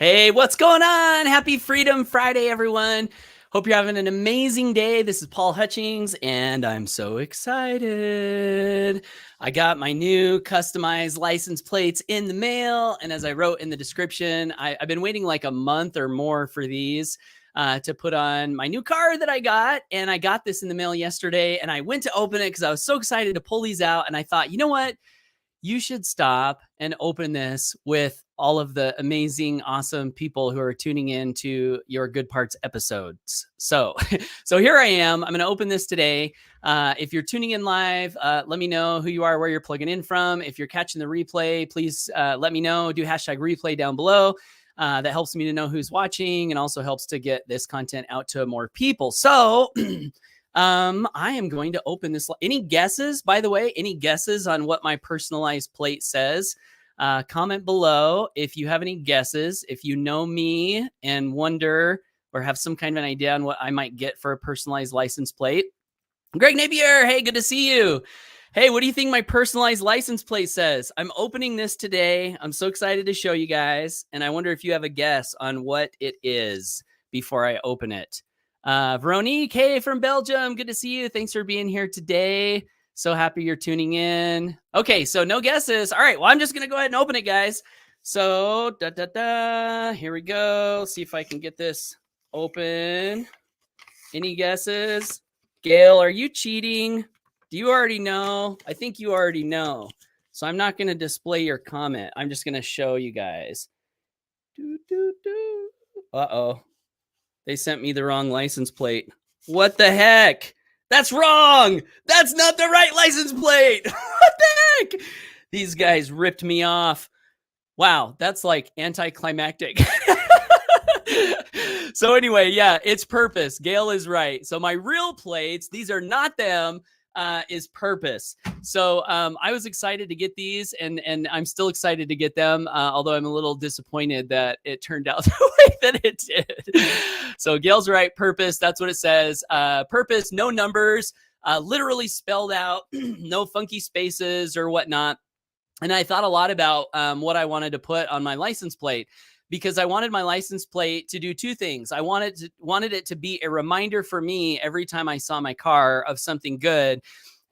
Hey, what's going on? Happy Freedom Friday, everyone. Hope you're having an amazing day. This is Paul Hutchings, and I'm so excited. I got my new customized license plates in the mail, and as I wrote in the description, I've been waiting like a month or more for these to put on my new car that I got, and I got this in the mail yesterday, and I went to open it because I was so excited to pull these out, and I thought, you know what? You should stop and open this with all of the amazing, awesome people who are tuning in to your Good Parts episodes. So here I am. I'm going to open this today. If you're tuning in live, let me know who you are, where you're plugging in from. If you're catching the replay, please let me know. Do hashtag replay down below. That helps me to know who's watching and also helps to get this content out to more people. So I am going to open this. Any guesses, by the way, any guesses on what my personalized plate says? Comment below if you have any guesses. If you know me and wonder or have some kind of an idea on what I might get for a personalized license plate. Greg Napier, hey, good to see you. Hey, what do you think my personalized license plate says? I'm opening this today. I'm so excited to show you guys. And I wonder if you have a guess on what it is before I open it. Veronique, hey, from Belgium. Good to see you. Thanks for being here today. So happy you're tuning in. Okay, so no guesses. All right, well, I'm just going to go ahead and open it, guys. So, here we go. See if I can get this open. Any guesses? Gail, are you cheating? Do you already know? I think you already know. So I'm not going to display your comment. I'm just going to show you guys. Uh-oh. They sent me the wrong license plate. What the heck? That's wrong. That's not the right license plate. What the heck? These guys ripped me off. Wow, that's like anticlimactic. So anyway, yeah, it's Purpose. Gail is right. So my real plates, these are not them, is Purpose. So I was excited to get these, and I'm still excited to get them, although I'm a little disappointed that it turned out the way that it did. So Gail's right, Purpose, that's what it says. Purpose, no numbers, literally spelled out, no funky spaces or whatnot. And I thought a lot about what I wanted to put on my license plate, because I wanted my license plate to do two things. I wanted it to be a reminder for me every time I saw my car of something good.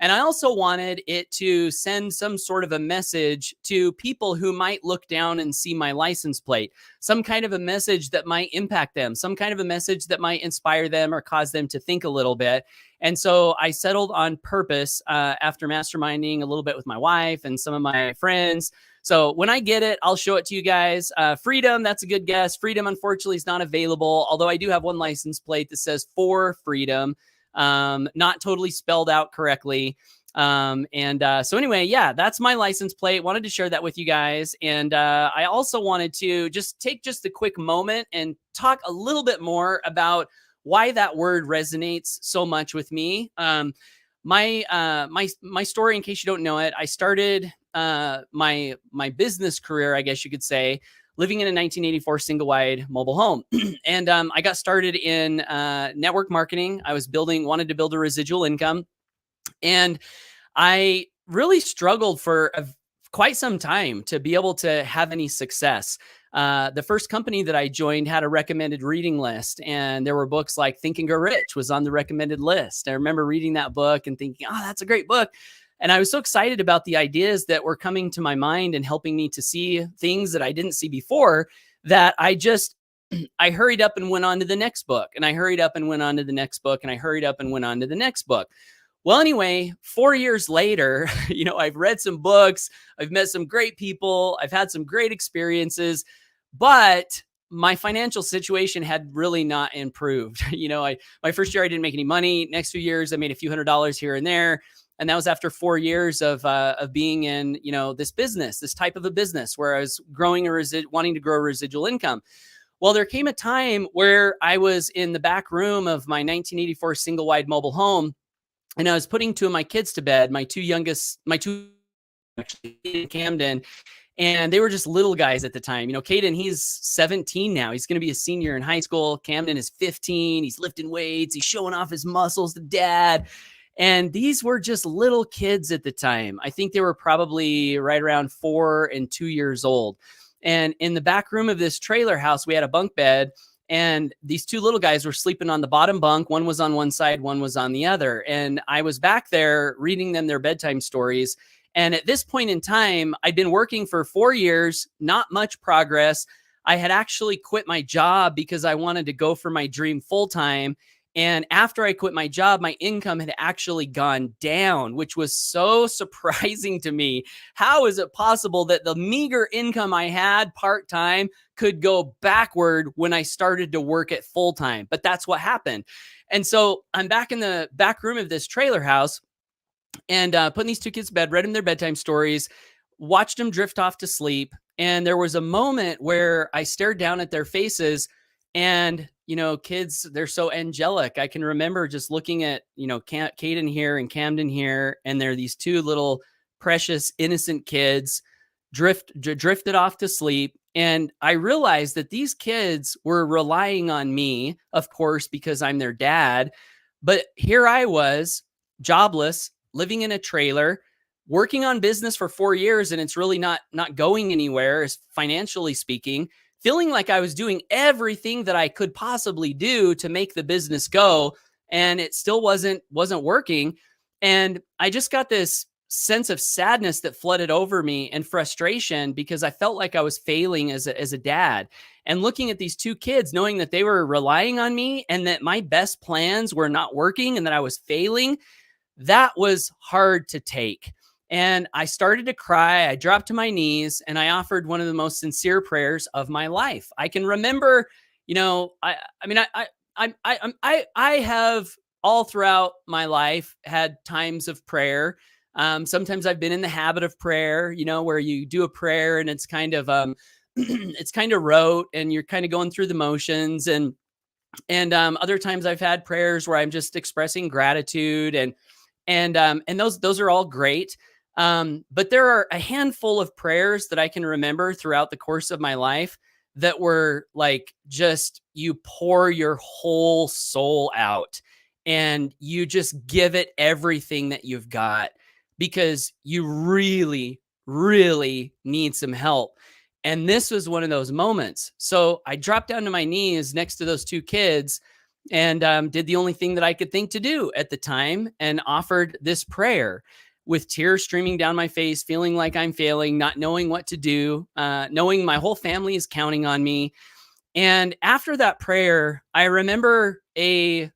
And I also wanted it to send some sort of a message to people who might look down and see my license plate, some kind of a message that might impact them, some kind of a message that might inspire them or cause them to think a little bit. And so I settled on Purpose after masterminding a little bit with my wife and some of my friends. So when I get it, I'll show it to you guys. Freedom, that's a good guess. Freedom, unfortunately, is not available, although I do have one license plate that says For Freedom, not totally spelled out correctly. So anyway, yeah, that's my license plate. Wanted to share that with you guys. And I also wanted to take a quick moment and talk a little bit more about why that word resonates so much with me. My story, in case you don't know it, I started my business career, I guess you could say, living in a 1984 single wide mobile home. And I got started in network marketing. I wanted to build a residual income. And I really struggled for quite some time to be able to have any success. The first company that I joined had a recommended reading list, and there were books like Think and Grow Rich was on the recommended list. I remember reading that book and thinking, oh, that's a great book. And I was so excited about the ideas that were coming to my mind and helping me to see things that I didn't see before, that I hurried up and went on to the next book, and I hurried up and went on to the next book, and I hurried up and went on to the next book. Well, anyway, 4 years later, I've read some books, I've met some great people, I've had some great experiences, but my financial situation had really not improved. My first year, I didn't make any money. Next few years, I made a few $100s here and there. And that was after 4 years of being in, this business, this type of a business where I was wanting to grow residual income. Well, there came a time where I was in the back room of my 1984 single wide mobile home, and I was putting two of my kids to bed, my two actually in Camden, and they were just little guys at the time. Caden, he's 17 now. He's going to be a senior in high school. Camden is 15. He's lifting weights. He's showing off his muscles to dad. And these were just little kids at the time. I think they were probably right around 4 and 2 years old. And in the back room of this trailer house, we had a bunk bed, and these two little guys were sleeping on the bottom bunk. One was on one side, one was on the other. And I was back there reading them their bedtime stories. And at this point in time, I'd been working for 4 years, not much progress. I had actually quit my job because I wanted to go for my dream full time. And after I quit my job, my income had actually gone down, which was so surprising to me. How is it possible that the meager income I had part-time could go backward when I started to work at full-time? But that's what happened. And so I'm back in the back room of this trailer house, and putting these two kids to bed, read them their bedtime stories, watched them drift off to sleep. And there was a moment where I stared down at their faces, and, kids, they're so angelic. I can remember just looking at, Caden here and Camden here, and they're these two little precious, innocent kids drifted off to sleep. And I realized that these kids were relying on me, of course, because I'm their dad. But here I was, jobless, living in a trailer, working on business for 4 years, and it's really not going anywhere, as financially speaking, feeling like I was doing everything that I could possibly do to make the business go, and it still wasn't working. And I just got this sense of sadness that flooded over me, and frustration, because I felt like I was failing as a dad. And looking at these two kids, knowing that they were relying on me and that my best plans were not working and that I was failing, that was hard to take. And I started to cry. I dropped to my knees, and I offered one of the most sincere prayers of my life. I can remember, I have all throughout my life had times of prayer. Sometimes I've been in the habit of prayer, where you do a prayer and it's kind of, it's kind of rote, and you're kind of going through the motions. And other times I've had prayers where I'm just expressing gratitude, and those are all great. But there are a handful of prayers that I can remember throughout the course of my life that were like, just, you pour your whole soul out and you just give it everything that you've got, because you really, really need some help. And this was one of those moments. So I dropped down to my knees next to those two kids, and did the only thing that I could think to do at the time, and offered this prayer with tears streaming down my face, feeling like I'm failing, not knowing what to do, knowing my whole family is counting on me. And after that prayer, I remember a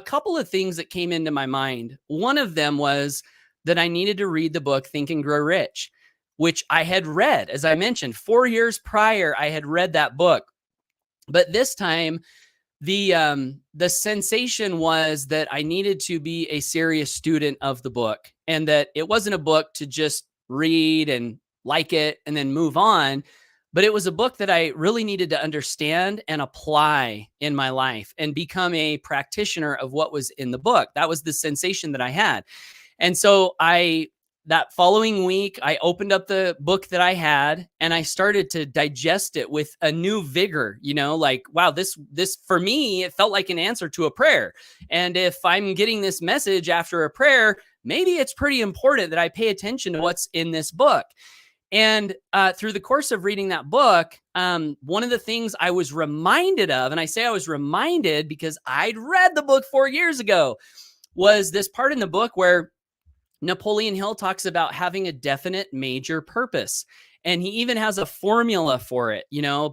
couple of things that came into my mind. One of them was that I needed to read the book Think and Grow Rich, which I had read. As I mentioned, 4 years prior, I had read that book. But this time, the sensation was that I needed to be a serious student of the book, and that it wasn't a book to just read and like it and then move on, but it was a book that I really needed to understand and apply in my life and become a practitioner of what was in the book. That was the sensation that I had. And so that following week, I opened up the book that I had, and I started to digest it with a new vigor, like, wow, this for me, it felt like an answer to a prayer. And if I'm getting this message after a prayer, maybe it's pretty important that I pay attention to what's in this book. And through the course of reading that book, one of the things I was reminded of, and I say I was reminded because I'd read the book 4 years ago, was this part in the book where Napoleon Hill talks about having a definite major purpose. And he even has a formula for it.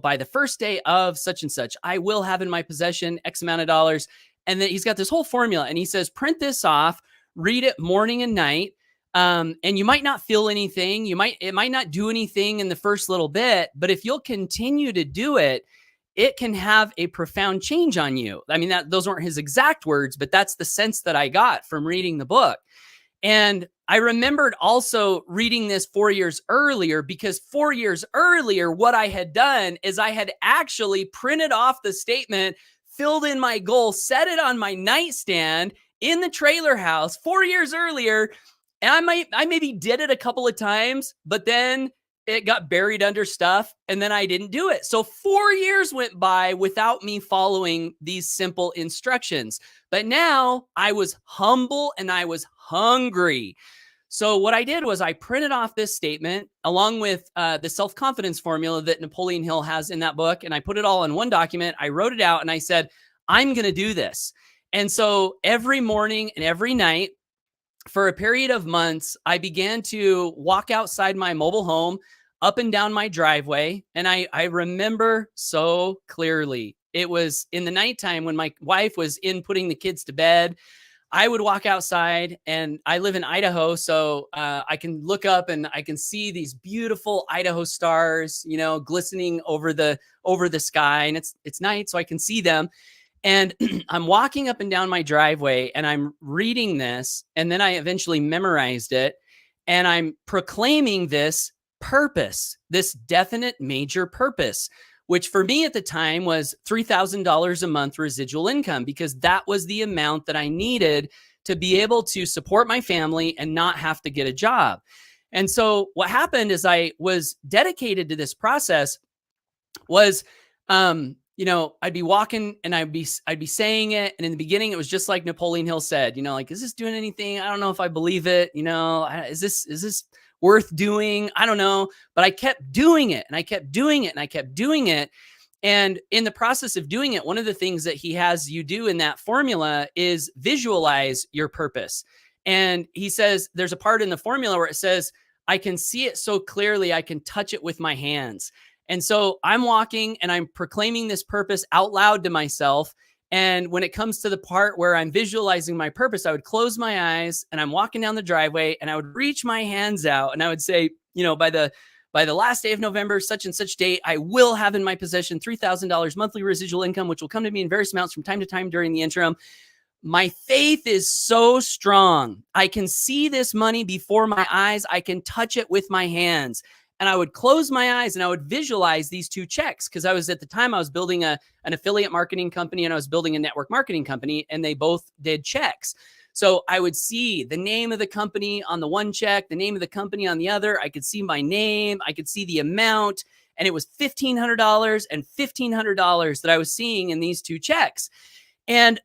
By the first day of such and such, I will have in my possession X amount of dollars. And then he's got this whole formula, and he says, print this off, read it morning and night. And you might not feel anything. It might not do anything in the first little bit, but if you'll continue to do it, it can have a profound change on you. I mean, those weren't his exact words, but that's the sense that I got from reading the book. And I remembered also reading this 4 years earlier, because 4 years earlier, what I had done is I had actually printed off the statement, filled in my goal, set it on my nightstand in the trailer house 4 years earlier. And I maybe did it a couple of times, but then it got buried under stuff, and then I didn't do it. So 4 years went by without me following these simple instructions. But now I was humble and I was hungry. So what I did was I printed off this statement along with the self-confidence formula that Napoleon Hill has in that book. And I put it all in one document. I wrote it out and I said, I'm going to do this. And so every morning and every night for a period of months, I began to walk outside my mobile home up and down my driveway. And I remember so clearly, it was in the nighttime when my wife was in putting the kids to bed. I would walk outside, and I live in Idaho, so I can look up and I can see these beautiful Idaho stars, glistening over the sky, and it's night, so I can see them. And I'm walking up and down my driveway, and I'm reading this, and then I eventually memorized it, and I'm proclaiming this purpose, this definite major purpose, which for me at the time was $3,000 a month residual income, because that was the amount that I needed to be able to support my family and not have to get a job. And so what happened is I was dedicated to this process was, I'd be walking and I'd be saying it. And in the beginning, it was just like Napoleon Hill said, like, is this doing anything? I don't know if I believe it. Is this worth doing? I don't know. But I kept doing it and I kept doing it and I kept doing it. And in the process of doing it, one of the things that he has you do in that formula is visualize your purpose. And he says, there's a part in the formula where it says, I can see it so clearly, I can touch it with my hands. And so I'm walking and I'm proclaiming this purpose out loud to myself. And when it comes to the part where I'm visualizing my purpose, I would close my eyes and I'm walking down the driveway and I would reach my hands out and I would say, by the last day of November, such and such date, I will have in my possession $3,000 monthly residual income, which will come to me in various amounts from time to time during the interim. My faith is so strong. I can see this money before my eyes. I can touch it with my hands. And I would close my eyes and I would visualize these two checks, because I was building an affiliate marketing company and I was building a network marketing company, and they both did checks. So I would see the name of the company on the one check, the name of the company on the other. I could see my name. I could see the amount, and it was $1,500 and $1,500 that I was seeing in these two checks. And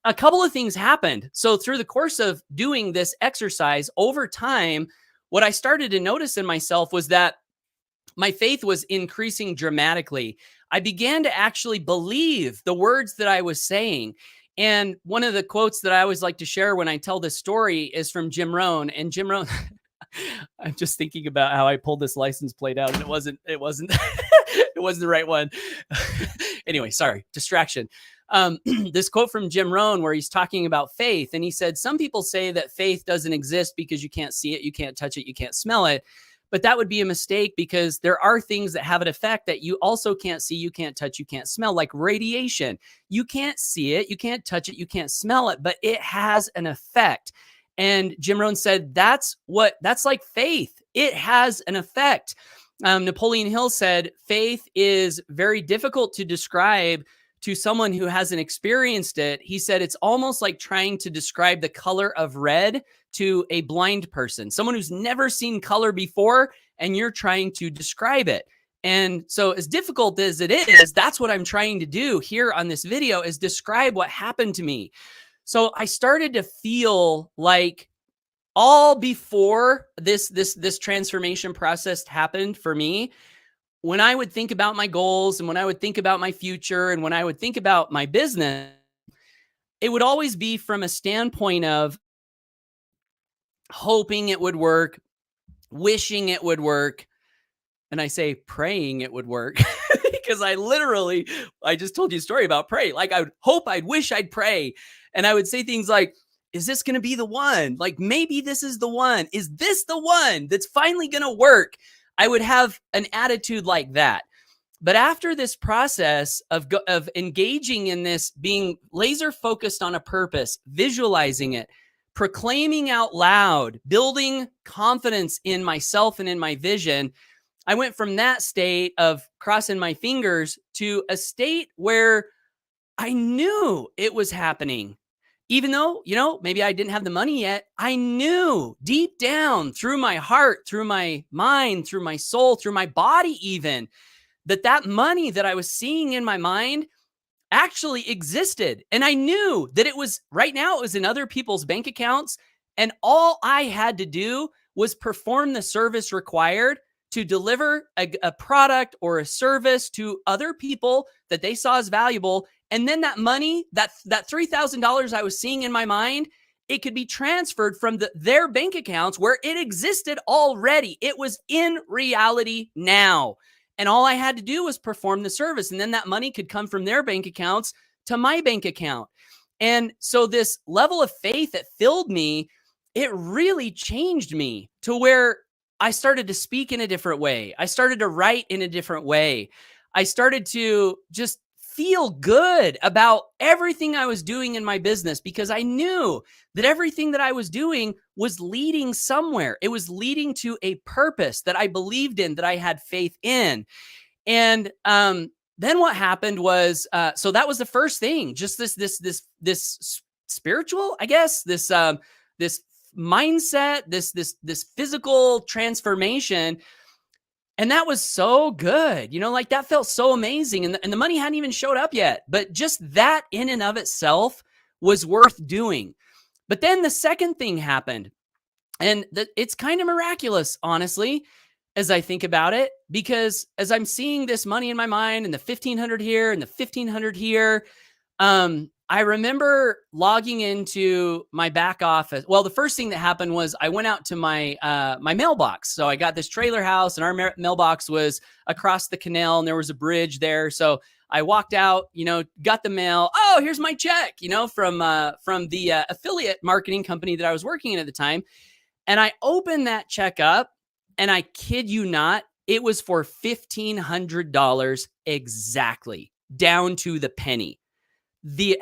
a couple of things happened. So through the course of doing this exercise over time, what I started to notice in myself was that my faith was increasing dramatically. I began to actually believe the words that I was saying. And one of the quotes that I always like to share when I tell this story is from Jim Rohn. And Jim Rohn, I'm just thinking about how I pulled this license plate out and it wasn't it wasn't the right one. Anyway, sorry, distraction. This quote from Jim Rohn where he's talking about faith. And he said, some people say that faith doesn't exist because you can't see it, you can't touch it, you can't smell it. But that would be a mistake, because there are things that have an effect that you also can't see, you can't touch, you can't smell, like radiation. You can't see it, you can't touch it, you can't smell it, but it has an effect. And Jim Rohn said, that's like faith. It has an effect. Napoleon Hill said, faith is very difficult to describe to someone who hasn't experienced it. He said, it's almost like trying to describe the color of red to a blind person, someone who's never seen color before, and you're trying to describe it. And so as difficult as it is, that's what I'm trying to do here on this video, is describe what happened to me. So I started to feel like all before this transformation process happened for me, when I would think about my goals and when I would think about my future and when I would think about my business, it would always be from a standpoint of hoping it would work, wishing it would work. And I say praying it would work because I just told you a story about pray. Like I would hope, I'd wish, I'd pray. And I would say things like, is this going to be the one? Like, maybe this is the one. Is this the one that's finally going to work? I would have an attitude like that. But after this process of engaging in this, being laser focused on a purpose, visualizing it, proclaiming out loud, building confidence in myself and in my vision, I went from that state of crossing my fingers to a state where I knew it was happening. Even though, maybe I didn't have the money yet, I knew deep down through my heart, through my mind, through my soul, through my body even, that money that I was seeing in my mind actually existed. And I knew that it was right now, it was in other people's bank accounts. And all I had to do was perform the service required to deliver a product or a service to other people that they saw as valuable. And then that money, that $3,000 I was seeing in my mind, it could be transferred from their bank accounts where it existed already. It was in reality now. And all I had to do was perform the service. And then that money could come from their bank accounts to my bank account. And so this level of faith that filled me, it really changed me to where I started to speak in a different way. I started to write in a different way. I started to just feel good about everything I was doing in my business because I knew that everything that I was doing was leading somewhere. It was leading to a purpose that I believed in, that I had faith in. And then what happened was, so that was the first thing, just this spiritual, I guess, this mindset, this physical transformation. And that was so good, like that felt so amazing. And the money hadn't even showed up yet, but just that in and of itself was worth doing. But then the second thing happened, and it's kind of miraculous, honestly, as I think about it, because as I'm seeing this money in my mind and the 1,500 here and the 1,500 here, I remember logging into my back office. Well, the first thing that happened was I went out to my my mailbox. So I got this trailer house, and our mailbox was across the canal, and there was a bridge there. So I walked out, got the mail. Oh, here's my check, from the affiliate marketing company that I was working in at the time. And I opened that check up, and I kid you not, it was for $1,500 exactly, down to the penny. The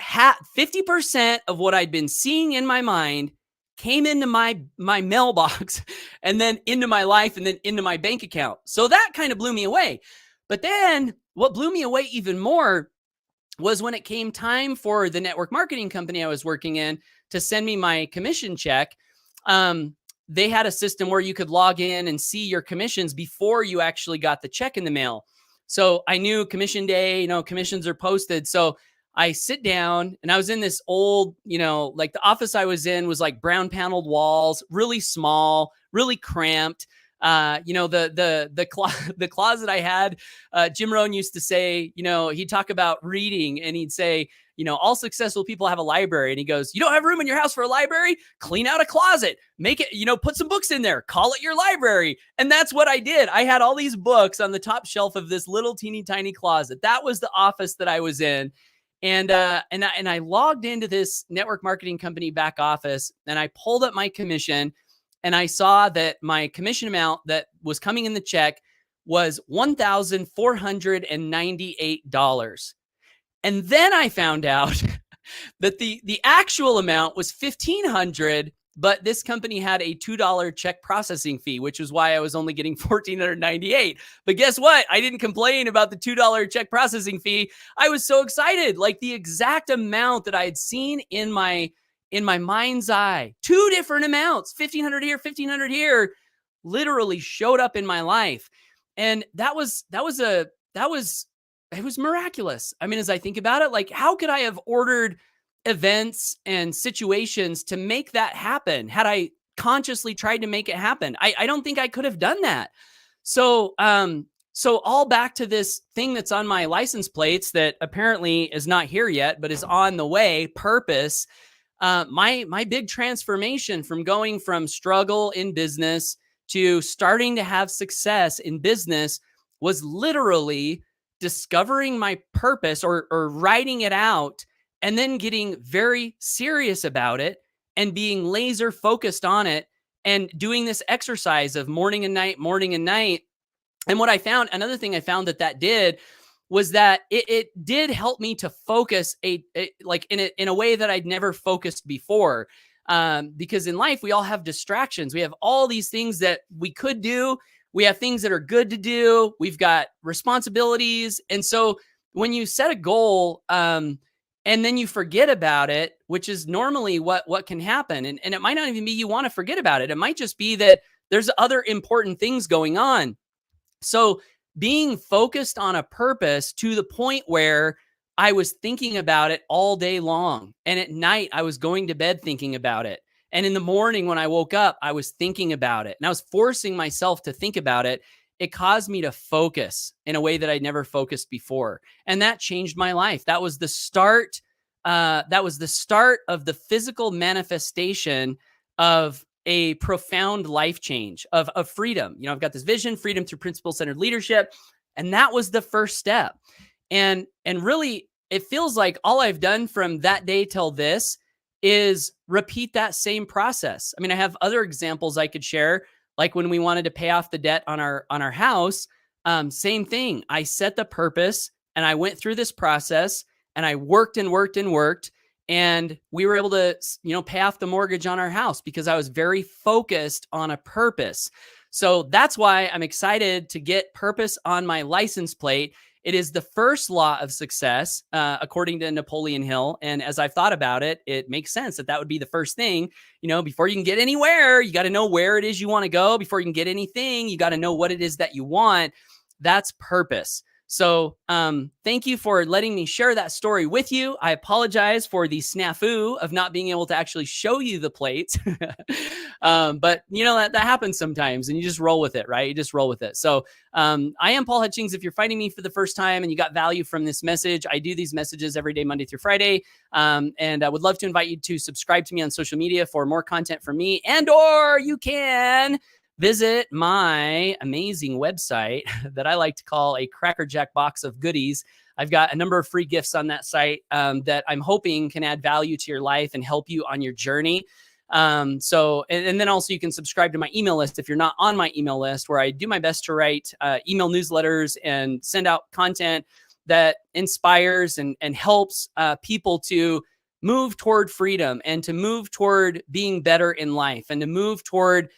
50% of what I'd been seeing in my mind came into my mailbox and then into my life and then into my bank account. So that kind of blew me away. But then what blew me away even more was when it came time for the network marketing company I was working in to send me my commission check. They had a system where you could log in and see your commissions before you actually got the check in the mail. So I knew commission day, commissions are posted. So I sit down, and I was in this old, like the office I was in was like brown paneled walls, really small, really cramped. The closet I had, Jim Rohn used to say, he'd talk about reading, and he'd say, all successful people have a library. And he goes, you don't have room in your house for a library? Clean out a closet, make it, put some books in there, call it your library. And that's what I did. I had all these books on the top shelf of this little teeny tiny closet. That was the office that I was in. And I logged into this network marketing company back office, and I pulled up my commission, and I saw that my commission amount that was coming in the check was $1,498. And then I found out that the actual amount was $1,500, but this company had a $2 check processing fee, which is why I was only getting $1,498. But guess what? I didn't complain about the $2 check processing fee. I was so excited, like the exact amount that I had seen in my mind's eye. Two different amounts, $1,500 here, $1,500 here, literally showed up in my life. And it was miraculous. I mean, as I think about it, like, how could I have ordered events and situations to make that happen had I consciously tried to make it happen? I don't think I could have done that. So all back to this thing that's on my license plates that apparently is not here yet, but is on the way, purpose. My big transformation from going from struggle in business to starting to have success in business was literally discovering my purpose or writing it out, and then getting very serious about it and being laser focused on it and doing this exercise of morning and night. And what I found, another thing I found that did was that it did help me to focus in a way that I'd never focused before. Because in life, we all have distractions. We have all these things that we could do. We have things that are good to do. We've got responsibilities. And so when you set a goal, and then you forget about it, which is normally what can happen. And it might not even be you want to forget about it. It might just be that there's other important things going on. So being focused on a purpose to the point where I was thinking about it all day long. And at night, I was going to bed thinking about it. And in the morning when I woke up, I was thinking about it and I was forcing myself to think about it. It caused me to focus in a way that I'd never focused before. And that changed my life. That was the start. That was the start of the physical manifestation of a profound life change of freedom. You know, I've got this vision, freedom through principle-centered leadership. And that was the first step. And really, it feels like all I've done from that day till this is repeat that same process. I mean, I have other examples I could share, like when we wanted to pay off the debt on our house. Same thing. I set the purpose and I went through this process and I worked and worked and worked. And we were able to, pay off the mortgage on our house because I was very focused on a purpose. So that's why I'm excited to get purpose on my license plate. It is the first law of success, according to Napoleon Hill. And as I've thought about it, it makes sense that would be the first thing. Before you can get anywhere, you got to know where it is you want to go. Before you can get anything, you got to know what it is that you want. That's purpose. So thank you for letting me share that story with you. I apologize for the snafu of not being able to actually show you the plates. But that happens sometimes and you just roll with it, right? You just roll with it. So I am Paul Hutchings. If you're finding me for the first time and you got value from this message, I do these messages every day, Monday through Friday. And I would love to invite you to subscribe to me on social media for more content from me, or you can visit my amazing website that I like to call a crackerjack box of goodies. I've got a number of free gifts on that site that I'm hoping can add value to your life and help you on your journey. And then also you can subscribe to my email list if you're not on my email list, where I do my best to write email newsletters and send out content that inspires and helps people to move toward freedom and to move toward being better in life and to move toward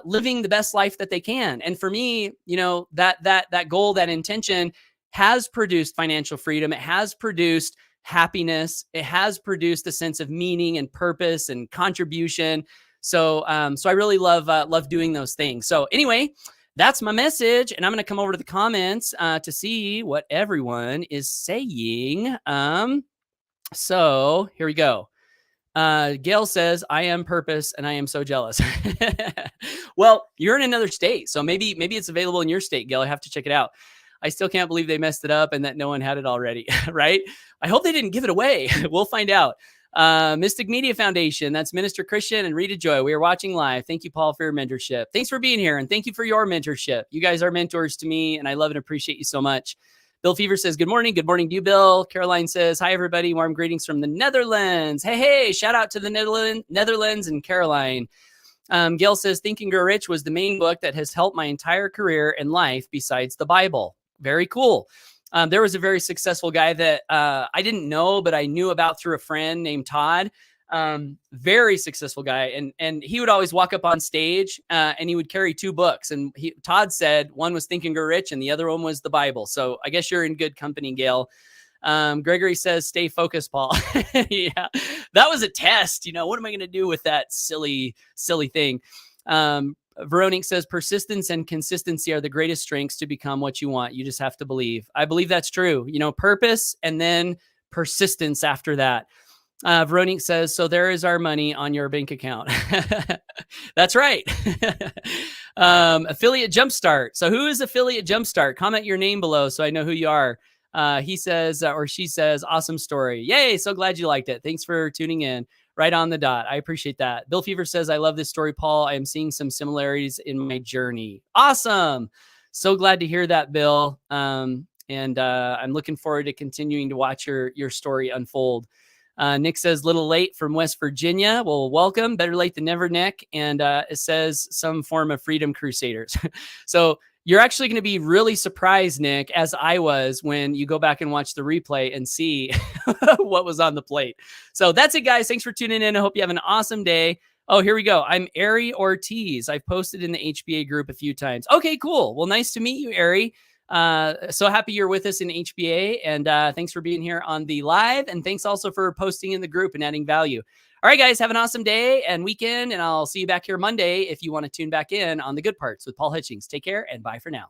living the best life that they can. And for me, that goal, that intention has produced financial freedom. It has produced happiness. It has produced a sense of meaning and purpose and contribution. So I really love doing those things. So anyway, that's my message. And I'm going to come over to the comments to see what everyone is saying. So here we go. Gail says, I am purpose and I am so jealous. Well, you're in another state. So maybe it's available in your state, Gail. I have to check it out. I still can't believe they messed it up and that no one had it already, right? I hope they didn't give it away. We'll find out. Mystic Media Foundation, that's Minister Christian and Rita Joy. We are watching live. Thank you, Paul, for your mentorship. Thanks for being here. And thank you for your mentorship. You guys are mentors to me and I love and appreciate you so much. Bill Fever says, good morning. Good morning to you, Bill. Caroline says, hi, everybody. Warm greetings from the Netherlands. Hey, shout out to the Netherlands and Caroline. Gail says, Think and Grow Rich was the main book that has helped my entire career and life besides the Bible. Very cool. There was a very successful guy that I didn't know, but I knew about through a friend named Todd. Very successful guy. And he would always walk up on stage and he would carry two books. And Todd said one was Think and Grow Rich and the other one was the Bible. So I guess you're in good company, Gail. Gregory says, stay focused, Paul. Yeah, that was a test. What am I going to do with that silly thing? Veronique says, persistence and consistency are the greatest strengths to become what you want. You just have to believe. I believe that's true. Purpose and then persistence after that. Veronique says, so there is our money on your bank account. That's right. Affiliate Jumpstart. So who is Affiliate Jumpstart? Comment your name below so I know who you are. He says, or she says, awesome story. Yay. So glad you liked it. Thanks for tuning in. Right on the dot. I appreciate that. Bill Fever says, I love this story, Paul. I am seeing some similarities in my journey. Awesome. So glad to hear that, Bill. And I'm looking forward to continuing to watch your story unfold. Nick says, little late from West Virginia. Well, welcome. Better late than never, Nick. And it says some form of freedom crusaders. So you're actually going to be really surprised, Nick, as I was when you go back and watch the replay and see what was on the plate. So that's it, guys. Thanks for tuning in. I hope you have an awesome day. Oh, here we go. I'm Ari Ortiz. I've posted in the HBA group a few times. Okay, cool. Well, nice to meet you, Ari. So happy you're with us in HBA. And thanks for being here on the live. And thanks also for posting in the group and adding value. All right, guys, have an awesome day and weekend. And I'll see you back here Monday if you want to tune back in on The Good Parts with Paul Hutchings. Take care and bye for now.